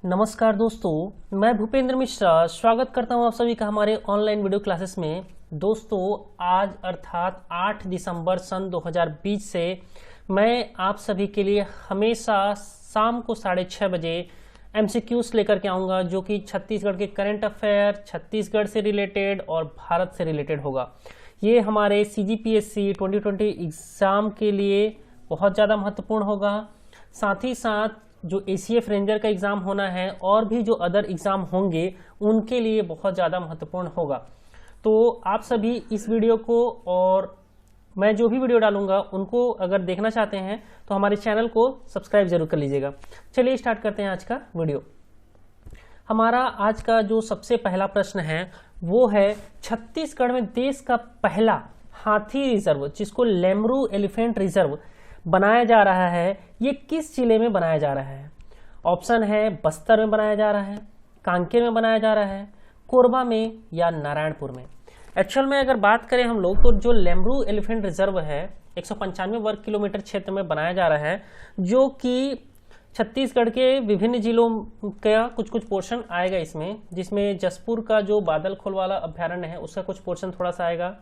नमस्कार दोस्तों, मैं भूपेंद्र मिश्रा स्वागत करता हूं आप सभी का हमारे ऑनलाइन वीडियो क्लासेस में। दोस्तों, आज अर्थात 8 दिसंबर सन 2020 से मैं आप सभी के लिए हमेशा शाम को 6:30 बजे एमसीक्यूज लेकर के आऊँगा, जो कि छत्तीसगढ़ के करंट अफेयर, छत्तीसगढ़ से रिलेटेड और भारत से रिलेटेड होगा। ये हमारे CGPSC 2020 एग्ज़ाम के लिए बहुत ज़्यादा महत्वपूर्ण होगा। साथ ही साथ जो ACF रेंजर का एग्ज़ाम होना है और भी जो अदर एग्ज़ाम होंगे उनके लिए बहुत ज़्यादा महत्वपूर्ण होगा। तो आप सभी इस वीडियो को और मैं जो भी वीडियो डालूंगा उनको अगर देखना चाहते हैं तो हमारे चैनल को सब्सक्राइब जरूर कर लीजिएगा। चलिए स्टार्ट करते हैं आज का वीडियो। हमारा आज का जो सबसे पहला प्रश्न है वो है, छत्तीसगढ़ में देश का पहला हाथी रिजर्व, जिसको लेमरू एलिफेंट रिजर्व बनाया जा रहा है, ये किस जिले में बनाया जा रहा है? ऑप्शन है बस्तर में बनाया जा रहा है, कांकेर में बनाया जा रहा है, कोरबा में या नारायणपुर में। एक्चुअल में अगर बात करें हम लोग तो जो लेमरू एलिफेंट रिजर्व है 195 वर्ग किलोमीटर क्षेत्र में बनाया जा रहा है, जो कि छत्तीसगढ़ के विभिन्न जिलों का कुछ कुछ पोर्शन आएगा इसमें, जिसमें जसपुर का जो बादलखोल वाला अभ्यारण्य है उसका कुछ पोर्शन थोड़ा सा आएगा,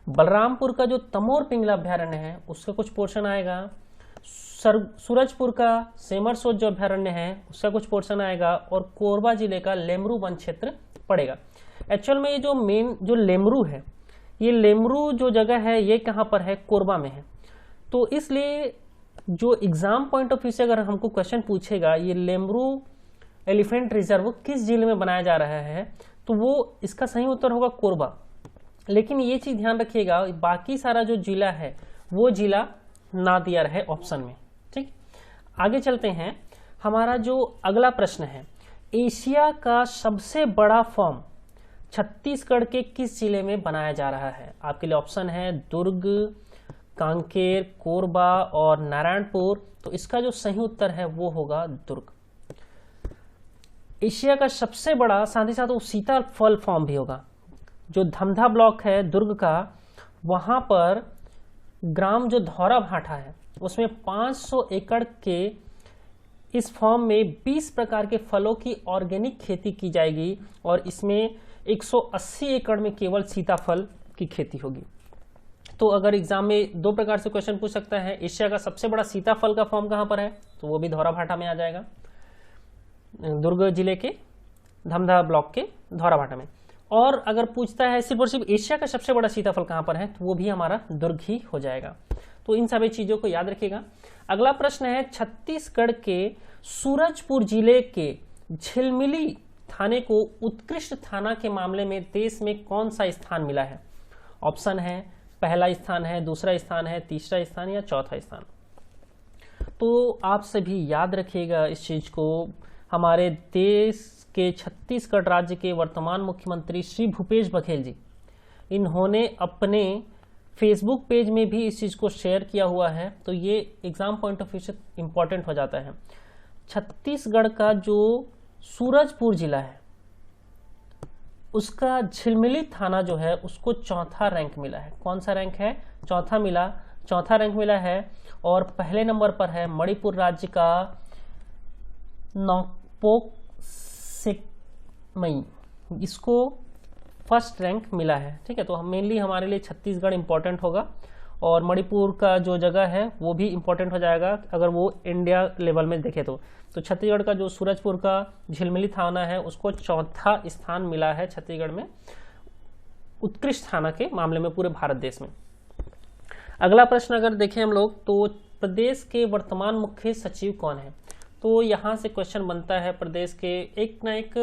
बलरामपुर का जो तमोर पिंगला अभ्यारण्य है उसका कुछ पोर्शन आएगा, सूरजपुर का सेमरसोत जो अभ्यारण्य है उसका कुछ पोर्शन आएगा, और कोरबा जिले का लेमरू वन क्षेत्र पड़ेगा। एक्चुअल में ये जो मेन जो लेमरू है, ये लेमरू जो जगह है ये कहाँ पर है? कोरबा में है। तो इसलिए जो एग्जाम पॉइंट ऑफ व्यू से अगर हमको क्वेश्चन पूछेगा ये लेमरू एलिफेंट रिजर्व किस जिले में बनाया जा रहा है, तो वो इसका सही उत्तर होगा कोरबा। लेकिन ये चीज ध्यान रखिएगा, बाकी सारा जो जिला है वो जिला ना दिया रहे ऑप्शन में। ठीक, आगे चलते हैं। हमारा जो अगला प्रश्न है, एशिया का सबसे बड़ा फॉर्म छत्तीसगढ़ के किस जिले में बनाया जा रहा है? आपके लिए ऑप्शन है दुर्ग, कांकेर, कोरबा और नारायणपुर। तो इसका जो सही उत्तर है वो होगा दुर्ग। एशिया का सबसे बड़ा, साथ ही साथ वो सीताफल फॉर्म भी होगा। जो धमधा ब्लॉक है दुर्ग का, वहां पर ग्राम जो धौरा भाठा है उसमें 500 एकड़ के इस फॉर्म में 20 प्रकार के फलों की ऑर्गेनिक खेती की जाएगी, और इसमें 180 एकड़ में केवल सीताफल की खेती होगी। तो अगर एग्जाम में दो प्रकार से क्वेश्चन पूछ सकता है, एशिया का सबसे बड़ा सीताफल का फॉर्म कहां पर है, तो वो भी धौरा भाठा में आ जाएगा, दुर्ग जिले के धमधा ब्लॉक के धौरा भाठा में। और अगर पूछता है सिर्फ और सिर्फ एशिया का सबसे बड़ा सीताफल कहां पर है, तो वो भी हमारा दुर्ग ही हो जाएगा। तो इन सभी चीजों को याद रखिएगा। अगला प्रश्न है, छत्तीसगढ़ के सूरजपुर जिले के झिलमिली थाने को उत्कृष्ट थाना के मामले में देश में कौन सा स्थान मिला है? ऑप्शन है पहला स्थान है, दूसरा स्थान है, तीसरा स्थान या चौथा स्थान। तो आप सभी याद रखिएगा इस चीज को। हमारे देश के छत्तीसगढ़ राज्य के वर्तमान मुख्यमंत्री श्री भूपेश बघेल जी, इन्होंने अपने फेसबुक पेज में भी इस चीज को शेयर किया हुआ है। तो ये एग्जाम पॉइंट ऑफ व्यू से इंपॉर्टेंट हो जाता है। छत्तीसगढ़ का जो सूरजपुर जिला है उसका झिलमिली थाना जो है उसको चौथा रैंक मिला है। कौन सा रैंक है? चौथा रैंक मिला है। और पहले नंबर पर है मणिपुर राज्य का नौपोक मई, इसको फर्स्ट रैंक मिला है। ठीक है, तो मेनली हमारे लिए छत्तीसगढ़ इंपॉर्टेंट होगा, और मणिपुर का जो जगह है वो भी इंपॉर्टेंट हो जाएगा अगर वो इंडिया लेवल में देखे तो। छत्तीसगढ़ का जो सूरजपुर का झिलमिली थाना है उसको चौथा स्थान मिला है छत्तीसगढ़ में उत्कृष्ट थाना के मामले में पूरे भारत देश में। अगला प्रश्न अगर देखें हम लोग, तो प्रदेश के वर्तमान मुख्य सचिव कौन है? तो यहाँ से क्वेश्चन बनता है, प्रदेश के एक ना एक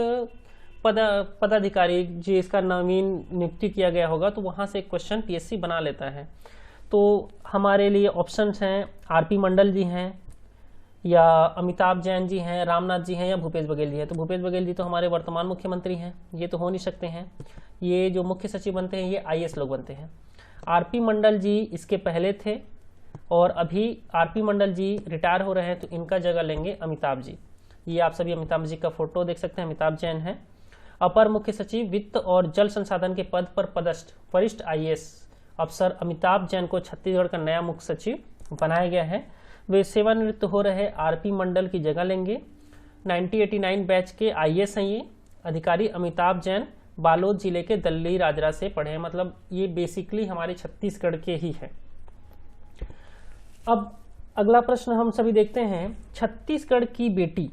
पदाधिकारी जिसका नवीन नियुक्ति किया गया होगा, तो वहाँ से क्वेश्चन PSC बना लेता है। तो हमारे लिए ऑप्शंस हैं, RP मंडल जी हैं, या अमिताभ जैन जी हैं, रामनाथ जी हैं, या भूपेश बघेल जी हैं। तो भूपेश बघेल जी तो हमारे वर्तमान मुख्यमंत्री हैं, ये तो हो नहीं सकते हैं। ये जो मुख्य सचिव बनते हैं ये IAS लोग बनते हैं। RP मंडल जी इसके पहले थे, और अभी RP मंडल जी रिटायर हो रहे हैं, तो इनका जगह लेंगे अमिताभ जी। ये आप सभी अमिताभ जी का फोटो देख सकते हैं, अमिताभ जैन है। अपर मुख्य सचिव वित्त और जल संसाधन के पद पर पदस्थ वरिष्ठ IAS अफसर अमिताभ जैन को छत्तीसगढ़ का नया मुख्य सचिव बनाया गया है। वे सेवानिवृत्त हो रहे RP मंडल की जगह लेंगे। 1989 बैच के IAS हैं ये अधिकारी अमिताभ जैन, बालोद जिले के दल्ली राजरा से पढ़े हैं, मतलब ये बेसिकली हमारे छत्तीसगढ़ के ही हैं। अब अगला प्रश्न हम सभी देखते हैं। छत्तीसगढ़ की बेटी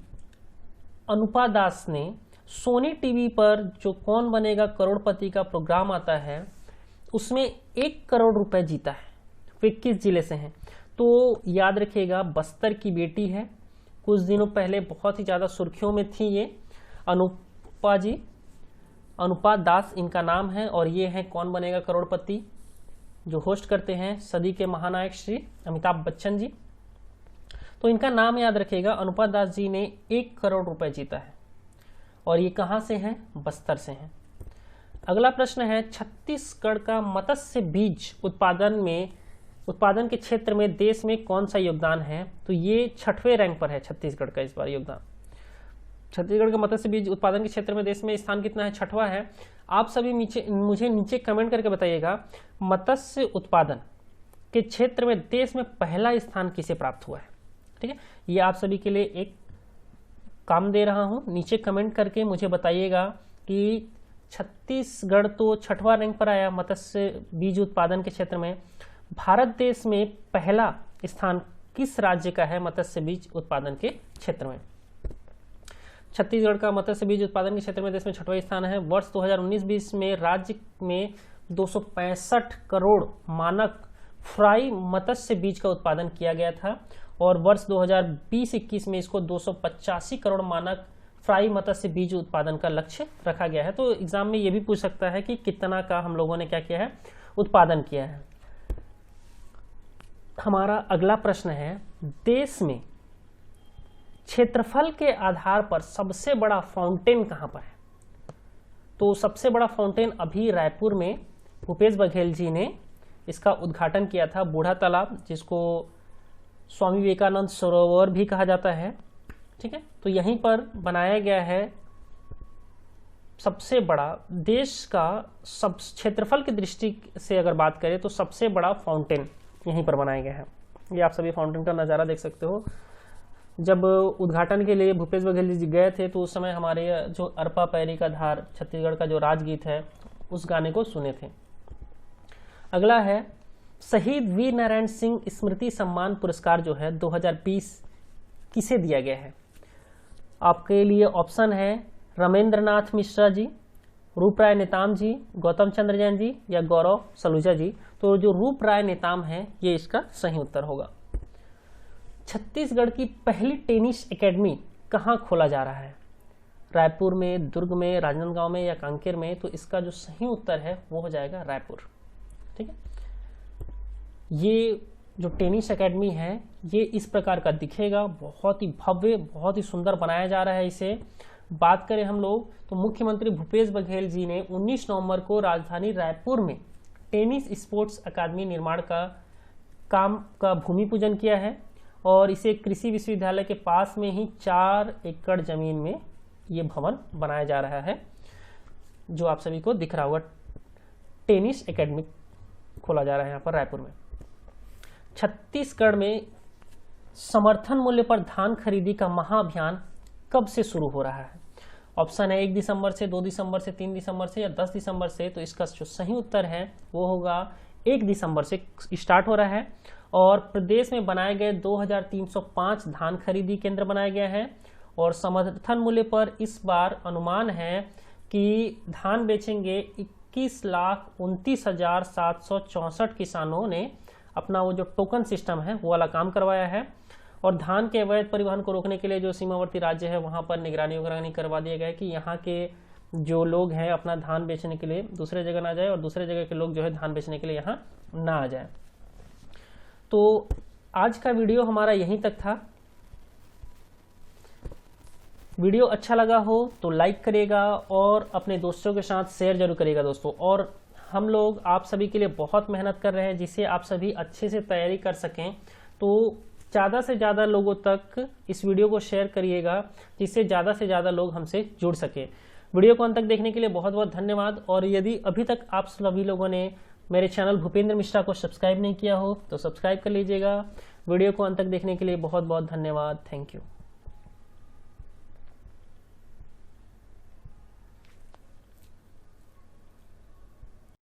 अनुपा दास ने सोनी टीवी पर जो कौन बनेगा करोड़पति का प्रोग्राम आता है उसमें 1 करोड़ रुपए जीता है। वे किस जिले से हैं? तो याद रखिएगा बस्तर की बेटी है। कुछ दिनों पहले बहुत ही ज़्यादा सुर्खियों में थी ये अनुपा जी, अनुपा दास इनका नाम है, और ये हैं कौन बनेगा करोड़पति जो होस्ट करते हैं सदी के महानायक श्री अमिताभ बच्चन जी। तो इनका नाम याद रखिएगा। अनुपा दास जी ने 1 करोड़ रुपए जीता है और ये कहाँ से हैं? बस्तर से हैं। अगला प्रश्न है, छत्तीसगढ़ का मत्स्य बीज उत्पादन के क्षेत्र में देश में कौन सा योगदान है? तो ये 6वें रैंक पर है छत्तीसगढ़ का इस बार योगदान। छत्तीसगढ़ का मत्स्य बीज उत्पादन के क्षेत्र में देश में स्थान कितना है? 6वां है। आप सभी मुझे नीचे कमेंट करके बताइएगा मत्स्य उत्पादन के क्षेत्र में देश में पहला स्थान किसे प्राप्त हुआ है। ठीक है, ये आप सभी के लिए एक काम दे रहा हूं। नीचे कमेंट करके मुझे बताइएगा कि छत्तीसगढ़ तो 6वां रैंक पर आया मत्स्य बीज उत्पादन के क्षेत्र में। भारत देश में पहला स्थान किस राज्य का है मत्स्य बीज उत्पादन के क्षेत्र में? छत्तीसगढ़ का मत्स्य बीज उत्पादन के क्षेत्र में देश में 6वां स्थान है। वर्ष 2019-20 में राज्य में 265 करोड़ मानक फ्राई मत्स्य बीज का उत्पादन किया गया था और वर्ष 2020-21 में इसको 285 करोड़ मानक फ्राई मत्स्य बीज उत्पादन का लक्ष्य रखा गया है। तो एग्जाम में ये भी पूछ सकता है कि कितना का हम लोगों ने क्या किया है? उत्पादन किया है। हमारा अगला प्रश्न है, देश में क्षेत्रफल के आधार पर सबसे बड़ा फाउंटेन कहां पर है? तो सबसे बड़ा फाउंटेन अभी रायपुर में भूपेश बघेल जी ने इसका उद्घाटन किया था। बूढ़ा तालाब, जिसको स्वामी विवेकानंद सरोवर भी कहा जाता है। ठीक है, तो यहीं पर बनाया गया है सबसे बड़ा, देश का सब क्षेत्रफल की दृष्टि से अगर बात करें तो सबसे बड़ा फाउंटेन यहीं पर बनाया गया है। ये आप सभी फाउंटेन का नज़ारा देख सकते हो। जब उद्घाटन के लिए भूपेश बघेल जी गए थे तो उस समय हमारे जो अरपा पैरी का धार छत्तीसगढ़ का जो राजगीत है उस गाने को सुने थे। अगला है, शहीद वीर नारायण सिंह स्मृति सम्मान पुरस्कार जो है 2020 किसे दिया गया है? आपके लिए ऑप्शन है रमेंद्रनाथ मिश्रा जी, रूपराय नेताम जी, गौतम चंद्र जैन जी या गौरव सलूजा जी। तो जो रूपराय नेताम है ये इसका सही उत्तर होगा। छत्तीसगढ़ की पहली टेनिस एकेडमी कहाँ खोला जा रहा है? रायपुर में, दुर्ग में, राजनांदगांव में या कांकेर में? तो इसका जो सही उत्तर है वो हो जाएगा रायपुर। ठीक है, ये जो टेनिस एकेडमी है ये इस प्रकार का दिखेगा, बहुत ही भव्य, बहुत ही सुंदर बनाया जा रहा है इसे। बात करें हम लोग तो मुख्यमंत्री भूपेश बघेल जी ने 19 नवंबर को राजधानी रायपुर में टेनिस स्पोर्ट्स अकादमी निर्माण का काम का भूमि पूजन किया है और इसे कृषि विश्वविद्यालय के पास में ही 4 एकड़ जमीन में ये भवन बनाया जा रहा है, जो आप सभी को दिख रहा होगा। टेनिस एकेडमी खोला जा रहा है यहाँ पर रायपुर में। छत्तीसगढ़ में समर्थन मूल्य पर धान खरीदी का महाअभियान कब से शुरू हो रहा है? ऑप्शन है 1 दिसंबर से, 2 दिसंबर से, 3 दिसंबर से या 10 दिसंबर से। तो इसका जो सही उत्तर है वो होगा 1 दिसंबर से स्टार्ट हो रहा है और प्रदेश में बनाए गए 2305 धान खरीदी केंद्र बनाया गया है और समर्थन मूल्य पर इस बार अनुमान है कि धान बेचेंगे 21,29,764 किसानों ने अपना वो जो टोकन सिस्टम है वो वाला काम करवाया है और धान के अवैध परिवहन को रोकने के लिए जो सीमावर्ती राज्य है वहाँ पर निगरानी करवा दिया गया है कि यहाँ के जो लोग हैं अपना धान बेचने के लिए दूसरे जगह ना जाए और दूसरे जगह के लोग जो है धान बेचने के लिए यहाँ ना आ जाए। तो आज का वीडियो हमारा यहीं तक था। वीडियो अच्छा लगा हो तो लाइक करिएगा और अपने दोस्तों के साथ शेयर जरूर करिएगा दोस्तों। और हम लोग आप सभी के लिए बहुत मेहनत कर रहे हैं जिससे आप सभी अच्छे से तैयारी कर सकें। तो ज़्यादा से ज़्यादा लोगों तक इस वीडियो को शेयर करिएगा जिससे ज़्यादा से ज़्यादा लोग हमसे जुड़ सके। वीडियो को अंत तक देखने के लिए बहुत बहुत धन्यवाद। और यदि अभी तक आप सभी लोगों ने मेरे चैनल भूपेंद्र मिश्रा को सब्सक्राइब नहीं किया हो तो सब्सक्राइब कर लीजिएगा। वीडियो को अंत तक देखने के लिए बहुत बहुत धन्यवाद। Thank you.